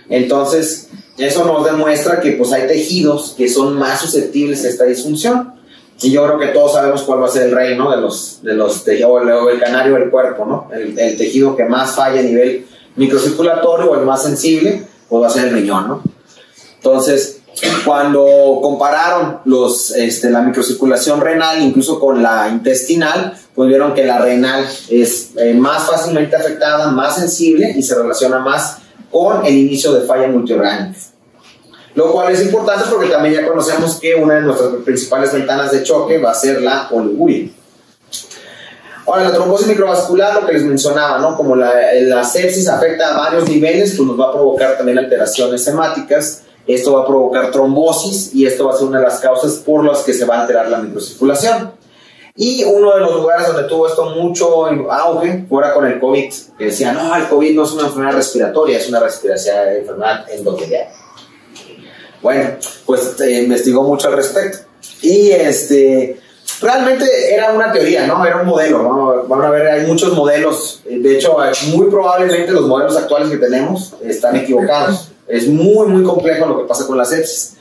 Entonces, eso nos demuestra que pues hay tejidos que son más susceptibles a esta disfunción. Y yo creo que todos sabemos cuál va a ser el rey, ¿no? de los tejidos, el canario del cuerpo, ¿no? El tejido que más falla a nivel microcirculatorio o el más sensible, pues va a ser el riñón, ¿no? Entonces, cuando compararon la microcirculación renal incluso con la intestinal, pues vieron que la renal es más fácilmente afectada, más sensible y se relaciona más con el inicio de falla multiorgánica. Lo cual es importante porque también ya conocemos que una de nuestras principales ventanas de choque va a ser la oliguria. Ahora, la trombosis microvascular, lo que les mencionaba, ¿no? Como la sepsis afecta a varios niveles, pues nos va a provocar también alteraciones hemáticas. Esto va a provocar trombosis y esto va a ser una de las causas por las que se va a alterar la microcirculación. Y uno de los lugares donde tuvo esto mucho auge fuera con el COVID, que decían, no, el COVID no es una enfermedad respiratoria, es una enfermedad endotelial. Bueno, pues investigó mucho al respecto. Y realmente era una teoría, ¿no? Era un modelo, ¿no? Van a ver, hay muchos modelos. De hecho, muy probablemente los modelos actuales que tenemos están equivocados. Es muy, muy complejo lo que pasa con la sepsis.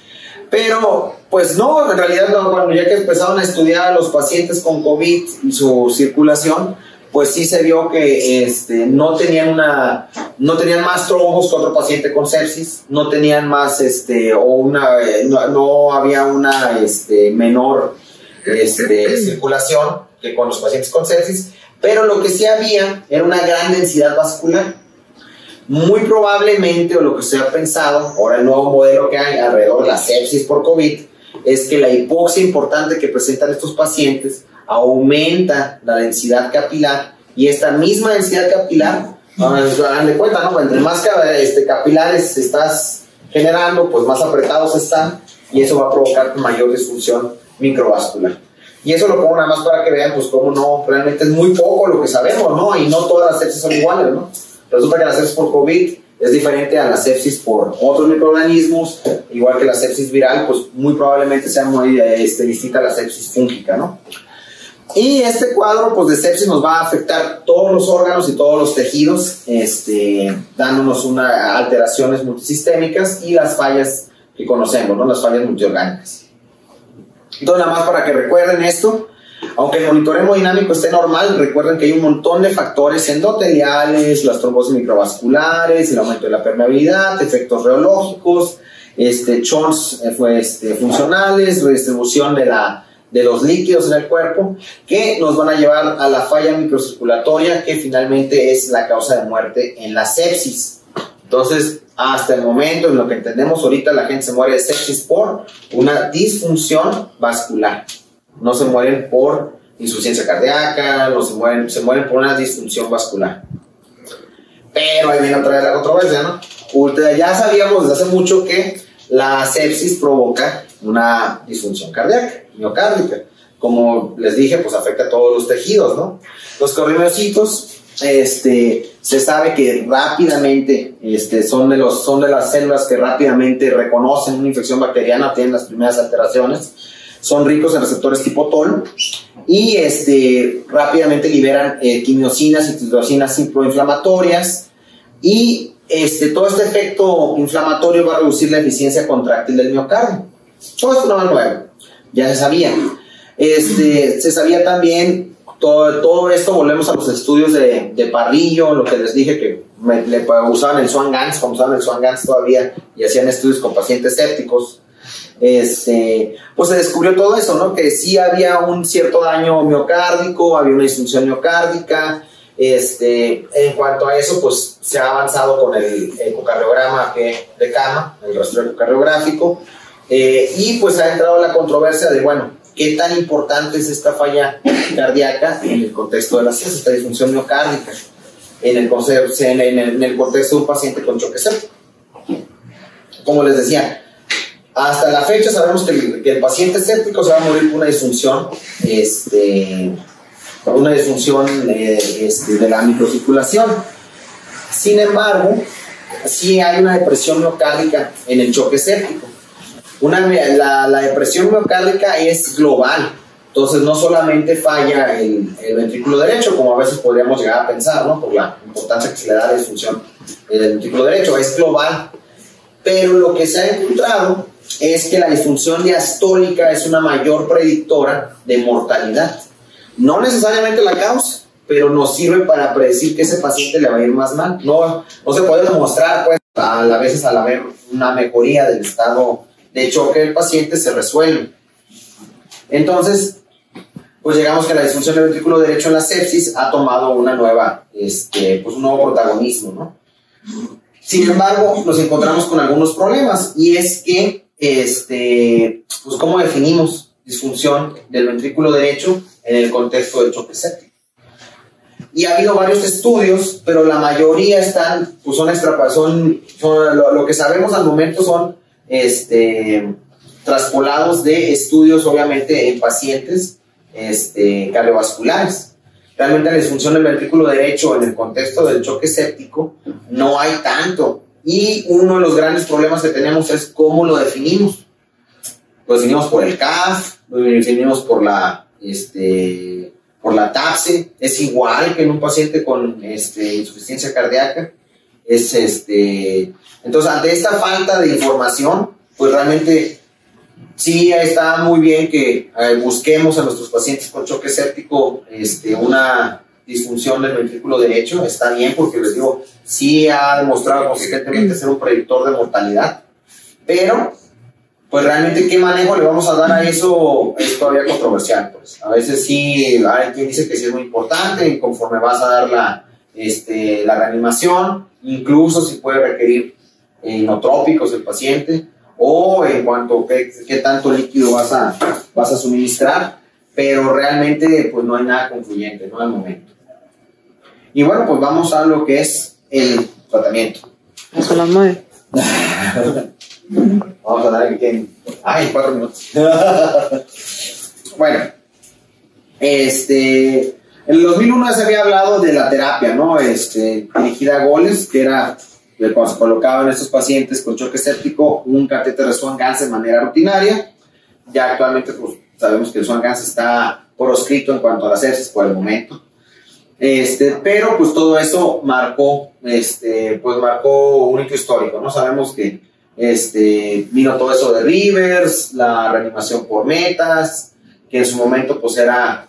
Pero, pues no, en realidad, no, cuando ya que empezaron a estudiar a los pacientes con COVID y su circulación, pues sí se vio que no tenían más trombos que otro paciente con sepsis, no tenían más, no había una menor circulación que con los pacientes con sepsis, pero lo que sí había era una gran densidad vascular. Muy probablemente, o lo que se ha pensado, ahora el nuevo modelo que hay alrededor de la sepsis por COVID, es que la hipoxia importante que presentan estos pacientes aumenta la densidad capilar, y esta misma densidad capilar, hagan de cuenta, ¿no? Entre más capilares estás generando, pues más apretados están, y eso va a provocar mayor disfunción microvascular. Y eso lo pongo nada más para que vean, pues cómo no, realmente es muy poco lo que sabemos, ¿no? Y no todas las sepsis son iguales, ¿no? Resulta que la sepsis por COVID es diferente a la sepsis por otros microorganismos, igual que la sepsis viral, pues muy probablemente sea muy distinta a la sepsis fúngica, ¿no? Y este cuadro pues, de sepsis nos va a afectar todos los órganos y todos los tejidos, dándonos alteraciones multisistémicas y las fallas que conocemos, ¿no? Las fallas multiorgánicas. Entonces, nada más para que recuerden esto, aunque el monitoreo hemodinámico esté normal, recuerden que hay un montón de factores endoteliales, las trombosis microvasculares, el aumento de la permeabilidad, efectos reológicos, chons funcionales, redistribución de los líquidos en el cuerpo, que nos van a llevar a la falla microcirculatoria, que finalmente es la causa de muerte en la sepsis. Entonces, hasta el momento, en lo que entendemos ahorita, la gente se muere de sepsis por una disfunción vascular. No se mueren por insuficiencia cardíaca, no se mueren por una disfunción vascular. Pero ahí viene otra vez la controversia, ¿no? Ya sabíamos desde hace mucho que la sepsis provoca una disfunción cardíaca, miocárdica, como les dije, pues afecta a todos los tejidos, ¿no? Los corneocitos, se sabe que rápidamente son de las células que rápidamente reconocen una infección bacteriana, tienen las primeras alteraciones, son ricos en receptores tipo TOL y rápidamente liberan quimiosinas y citocinas proinflamatorias y todo este efecto inflamatorio va a reducir la eficiencia contráctil del miocardio. Todo esto no es nuevo, ya se sabía. Se sabía también todo esto, volvemos a los estudios de Parrillo, lo que les dije que le usaban el Swan-Ganz, como usaban el Swan-Ganz todavía y hacían estudios con pacientes sépticos. Pues se descubrió todo eso, ¿no? Que sí había un cierto daño miocárdico, había una disfunción miocárdica. En cuanto a eso, pues se ha avanzado con el ecocardiograma de cama, el rastreo ecocardiográfico, y pues ha entrado la controversia de, bueno, ¿qué tan importante es esta falla cardíaca en el contexto de la ciencia, esta disfunción miocárdica, en el contexto de un paciente con choque séptico? Como les decía, hasta la fecha sabemos que el paciente séptico se va a morir por una disfunción, de la microcirculación. Sin embargo, sí hay una depresión miocárdica en el choque séptico. La depresión miocárdica es global, entonces no solamente falla el ventrículo derecho, como a veces podríamos llegar a pensar, ¿no? Por la importancia que se le da a la disfunción del ventrículo derecho, es global. Pero lo que se ha encontrado es que la disfunción diastólica es una mayor predictora de mortalidad. No necesariamente la causa, pero nos sirve para predecir que ese paciente le va a ir más mal. No se puede demostrar, pues, a veces al haber una mejoría del estado de choque del paciente se resuelve. Entonces, pues llegamos que la disfunción del ventrículo derecho en la sepsis ha tomado una nueva, un nuevo protagonismo, ¿no? Sin embargo, nos encontramos con algunos problemas y es que, pues, ¿cómo definimos disfunción del ventrículo derecho en el contexto del choque séptico? Y ha habido varios estudios, pero la mayoría lo que sabemos al momento son traspolados de estudios, obviamente, en pacientes cardiovasculares. Realmente la disfunción del ventrículo derecho en el contexto del choque séptico no hay tanto. Y uno de los grandes problemas que tenemos es cómo lo definimos. Lo definimos por el CAF, lo definimos por la TAPSE. Es igual que en un paciente con insuficiencia cardíaca. Entonces, ante esta falta de información, pues realmente sí está muy bien que busquemos a nuestros pacientes con choque séptico una disfunción del ventrículo derecho. Está bien porque, les digo, sí ha demostrado consistentemente ser un predictor de mortalidad, pero pues realmente qué manejo le vamos a dar a eso es todavía controversial. Pues a veces sí hay quien dice que sí es muy importante y conforme vas a dar la reanimación, incluso si puede requerir inotrópicos el paciente, o en cuanto a qué tanto líquido vas a suministrar, pero realmente pues no hay nada concluyente, ¿no? Al momento. Y bueno, pues vamos a lo que es el tratamiento. Eso lo mueve. Vamos a dar aquí 4 minutos. Bueno, en el 2001 ya se había hablado de la terapia, ¿no? Dirigida a goles, que era cuando se colocaba en estos pacientes con choque séptico un catéter de Swan-Ganz de manera rutinaria. Ya actualmente pues, sabemos que el Swan-Ganz está proscrito en cuanto a la sepsis por el momento. Pero pues todo eso marcó un hito histórico, ¿no? Sabemos que vino todo eso de Rivers, la reanimación por metas, que en su momento pues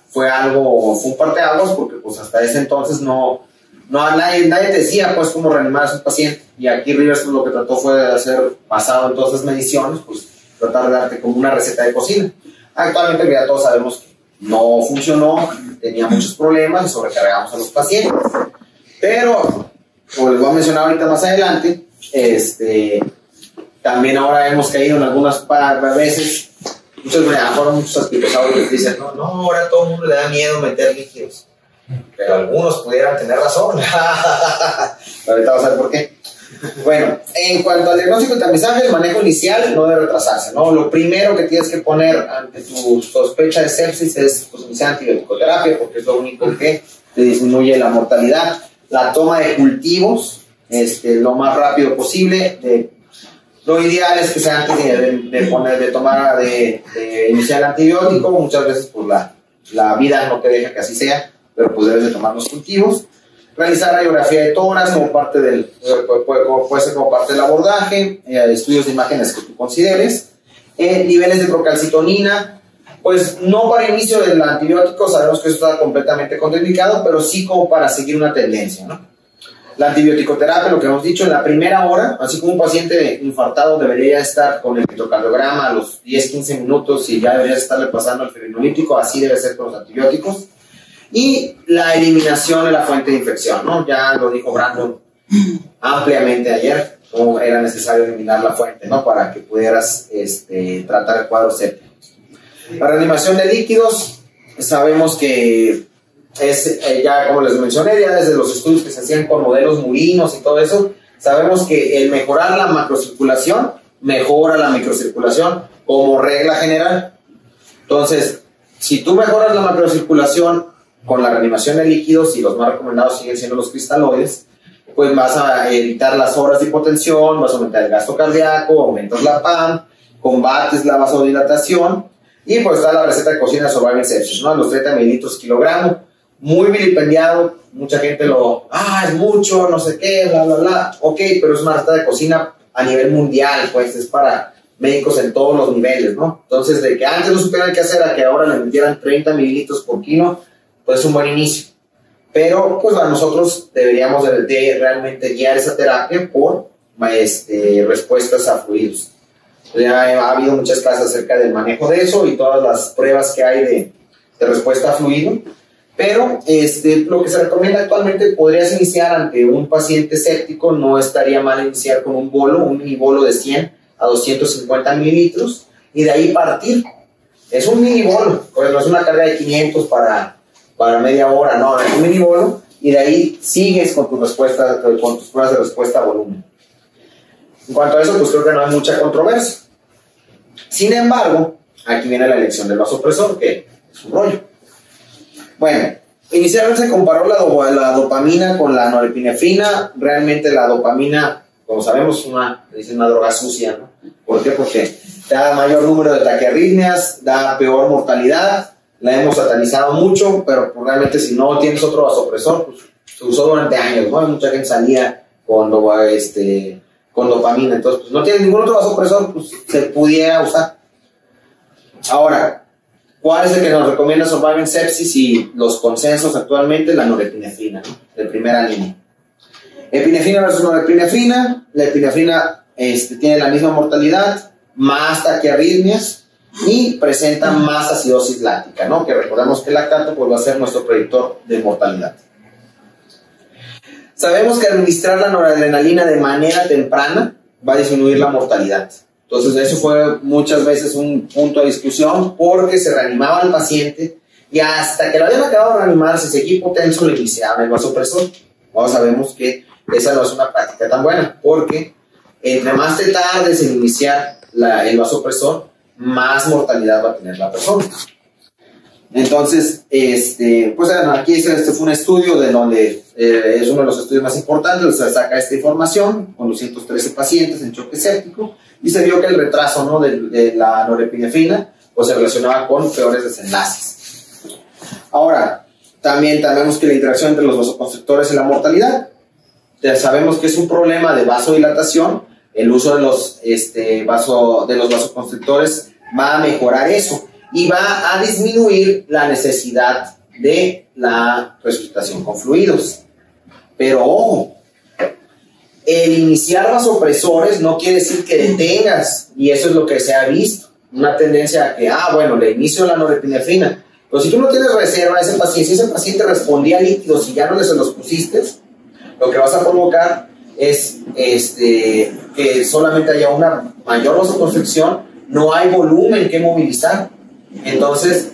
fue un parteaguas, porque pues hasta ese entonces nadie te decía pues cómo reanimar a su paciente, y aquí Rivers pues, lo que trató fue de hacer, basado en todas esas mediciones, pues tratar de darte como una receta de cocina. Actualmente ya todos sabemos que no funcionó, tenía muchos problemas y sobrecargamos a los pacientes, pero como les voy a mencionar ahorita más adelante, también ahora hemos caído en algunas veces, muchos antipesados les dicen, no, ahora todo el mundo le da miedo meter líquidos, pero algunos pudieran tener razón. Ahorita vas a ver por qué. Bueno, en cuanto al diagnóstico y tamizaje, el manejo inicial no debe retrasarse, ¿no? Lo primero que tienes que poner ante tu sospecha de sepsis es pues, iniciar antibiótico-terapia, porque es lo único que te disminuye la mortalidad. La toma de cultivos, lo más rápido posible. Lo ideal es que sea antes de iniciar el antibiótico. Muchas veces pues, la vida no te deja que así sea, pero pues debes de tomar los cultivos. Realizar radiografía de tórax como parte puede ser como parte del abordaje, estudios de imágenes que tú consideres, niveles de procalcitonina, pues no para inicio del antibiótico, sabemos que eso está completamente contraindicado, pero sí como para seguir una tendencia, ¿no? La antibiótico-terapia, lo que hemos dicho, en la primera hora, así como un paciente infartado debería estar con el electrocardiograma a los 10-15 minutos y ya debería estarle pasando el fibrinolítico, así debe ser con los antibióticos. Y la eliminación de la fuente de infección, ¿no? Ya lo dijo Brandon ampliamente ayer, cómo era necesario eliminar la fuente, ¿no? Para que pudieras tratar el cuadro séptico. La reanimación de líquidos, sabemos que es, ya como les mencioné, ya desde los estudios que se hacían con modelos murinos y todo eso, sabemos que el mejorar la macrocirculación mejora la microcirculación como regla general. Entonces, si tú mejoras la macrocirculación con la reanimación de líquidos, y los más recomendados siguen siendo los cristaloides, pues vas a evitar las horas de hipotensión, vas a aumentar el gasto cardíaco, aumentas la PAM, combates la vasodilatación, y pues está la receta de cocina de Surviving Sepsis, ¿no? Los 30 mililitros kilogramo, muy vilipendiado, mucha gente es mucho, no sé qué, bla, bla, bla, ok, pero es una receta de cocina a nivel mundial, pues es para médicos en todos los niveles, ¿no? Entonces, de que antes no supieran qué hacer a que ahora le metieran 30 mililitros por kilo, pues es un buen inicio. Pero pues a nosotros deberíamos de realmente guiar esa terapia por respuestas a fluidos. Ya ha habido muchas clases acerca del manejo de eso y todas las pruebas que hay de respuesta a fluido, pero lo que se recomienda actualmente, podrías iniciar ante un paciente séptico, no estaría mal iniciar con un mini bolo de 100 a 250 mililitros y de ahí partir. Es un mini bolo, pues no es una carga de 500 para media hora, no, es un mini bolo y de ahí sigues con tus pruebas de respuesta a volumen. En cuanto a eso, pues creo que no hay mucha controversia. Sin embargo, aquí viene la elección del vasopresor, que es un rollo. Bueno, inicialmente se comparó la dopamina con la norepinefrina. Realmente la dopamina, como sabemos, es una droga sucia, ¿no? ¿Por qué? Porque da mayor número de taquiarritmias, da peor mortalidad. La hemos satanizado mucho, pero pues, realmente si no tienes otro vasopresor, pues se usó durante años, ¿no? Mucha gente salía con dopamina, entonces pues no tienes ningún otro vasopresor, pues se pudiera usar. Ahora, ¿cuál es el que nos recomienda Surviving Sepsis y los consensos actualmente? La norepinefrina, ¿no? De primera línea. Epinefrina versus norepinefrina. La epinefrina tiene la misma mortalidad, más taquiarritmias, y presenta más acidosis láctica, ¿no? Que recordemos que el lactato pues, va a ser nuestro predictor de mortalidad. Sabemos que administrar la noradrenalina de manera temprana va a disminuir la mortalidad. Entonces eso fue muchas veces un punto de discusión porque se reanimaba al paciente y hasta que lo habían acabado de reanimar, si seguía hipotenso, le iniciaban el vasopresor. Ahora sabemos que esa no es una práctica tan buena porque entre más te tardes en iniciar el vasopresor, más mortalidad va a tener la persona. Entonces, pues aquí fue un estudio de donde es uno de los estudios más importantes, se saca esta información con 213 pacientes en choque séptico y se vio que el retraso, ¿no? de la norepinefrina pues se relacionaba con peores desenlaces. Ahora, también sabemos que la interacción entre los vasoconstrictores y la mortalidad, ya sabemos que es un problema de vasodilatación. El uso de los vasoconstrictores va a mejorar eso y va a disminuir la necesidad de la resucitación con fluidos. Pero ojo, el iniciar vasopresores no quiere decir que detengas, y eso es lo que se ha visto, una tendencia a que, le inicio la norepinefrina, pero si tú no tienes reserva a ese paciente, si ese paciente respondía a líquidos y ya no se los pusiste, lo que vas a provocar es que solamente haya una mayor vasoconstricción, no hay volumen que movilizar. Entonces,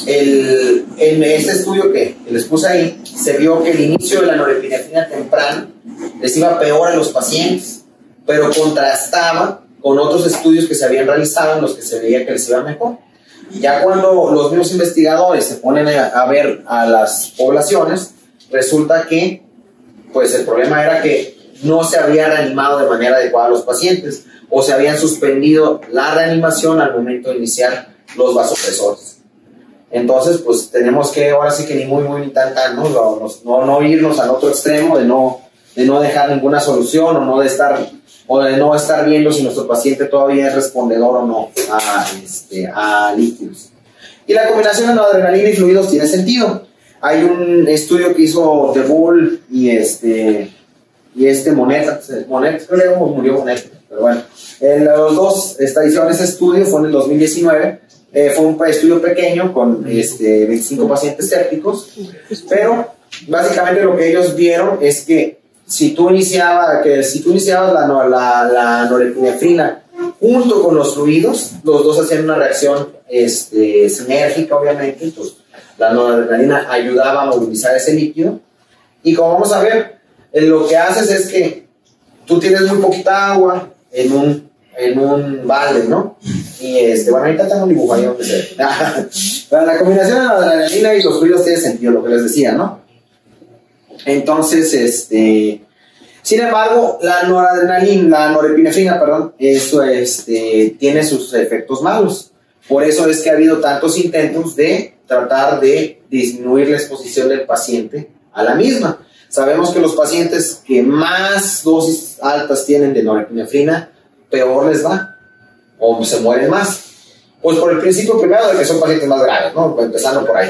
en este estudio que les puse ahí, se vio que el inicio de la norepinefrina temprana les iba peor a los pacientes, pero contrastaba con otros estudios que se habían realizado en los que se veía que les iba mejor. Ya cuando los mismos investigadores se ponen a ver a las poblaciones, resulta que pues el problema era que no se había reanimado de manera adecuada a los pacientes, o se habían suspendido la reanimación al momento de iniciar los vasopresores. Entonces, pues tenemos que, ahora sí que ni muy, muy, ni tan, no irnos al otro extremo de no dejar ninguna solución o de no estar viendo si nuestro paciente todavía es respondedor o no a líquidos. Y la combinación de noradrenalina y fluidos tiene sentido. Hay un estudio que hizo De Bull y Monet, creo que murió Monet, pero bueno, los dos hicieron ese estudio, fue en el 2019, fue un estudio pequeño con 25 pacientes sépticos, pero básicamente lo que ellos vieron es que si tú iniciabas la norepinefrina junto con los fluidos, los dos hacían una reacción sinérgica, obviamente. Entonces, la noradrenalina ayudaba a movilizar ese líquido. Y como vamos a ver, lo que haces es que tú tienes muy poquita agua en un balde, ¿no? Y bueno, ahorita tengo un dibujo ahí donde se ve. Pero la combinación de la noradrenalina y los fluidos tiene sentido, lo que les decía, ¿no? Entonces, sin embargo, la norepinefrina, eso tiene sus efectos malos. Por eso es que ha habido tantos intentos de tratar de disminuir la exposición del paciente a la misma. Sabemos que los pacientes que más dosis altas tienen de norepinefrina, peor les va, o se mueren más. Pues por el principio primero de que son pacientes más graves, ¿no? Empezando por ahí.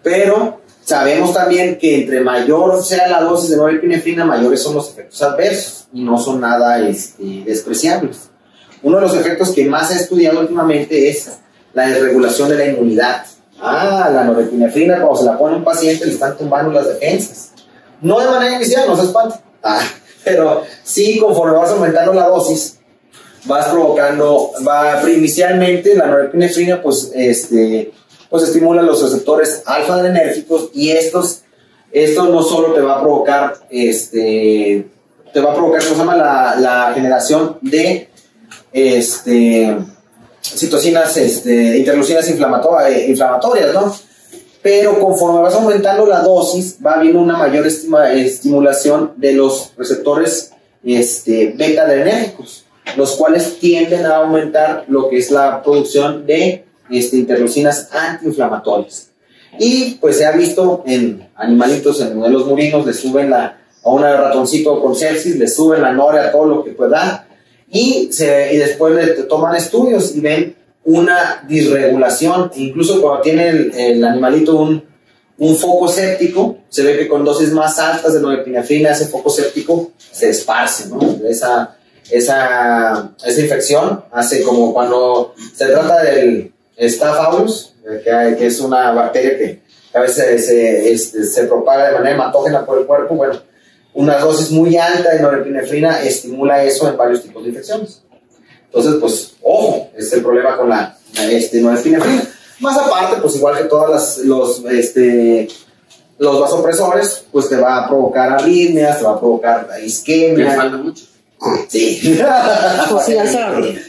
Pero sabemos también que entre mayor sea la dosis de norepinefrina, mayores son los efectos adversos y no son nada despreciables. Uno de los efectos que más se ha estudiado últimamente es la desregulación de la inmunidad. La norepinefrina, cuando se la pone a un paciente, le están tumbando las defensas. No de manera inicial, no se espante. Pero sí, conforme vas aumentando la dosis, vas provocando, inicialmente la norepinefrina, pues estimula los receptores alfa-adrenérgicos, y estos no solo te va a provocar, ¿cómo se llama? La generación de citocinas, interleucinas inflamatorias, ¿no? Pero conforme vas aumentando la dosis, va habiendo una mayor estimulación de los receptores beta-adrenérgicos, los cuales tienden a aumentar lo que es la producción de interleucinas antiinflamatorias. Y pues se ha visto en animalitos, en modelos murinos, le suben a un ratoncito con sepsis, le suben la noria a todo lo que pueda, y después le toman estudios y ven una disregulación. Incluso cuando tiene el animalito un foco séptico, se ve que con dosis más altas de norepinefrina ese foco séptico se esparce, ¿no? Esa infección hace como cuando se trata del Staph aureus, que es una bacteria que a veces se propaga de manera hematógena por el cuerpo. Bueno, una dosis muy alta de norepinefrina estimula eso en varios tipos de infecciones. Entonces, pues, ojo, es el problema con la norepinefrina. Más aparte, pues igual que todos los vasopresores, pues te va a provocar arritmias, te va a provocar isquemia. Me falta mucho. Sí. Pues ya sabe.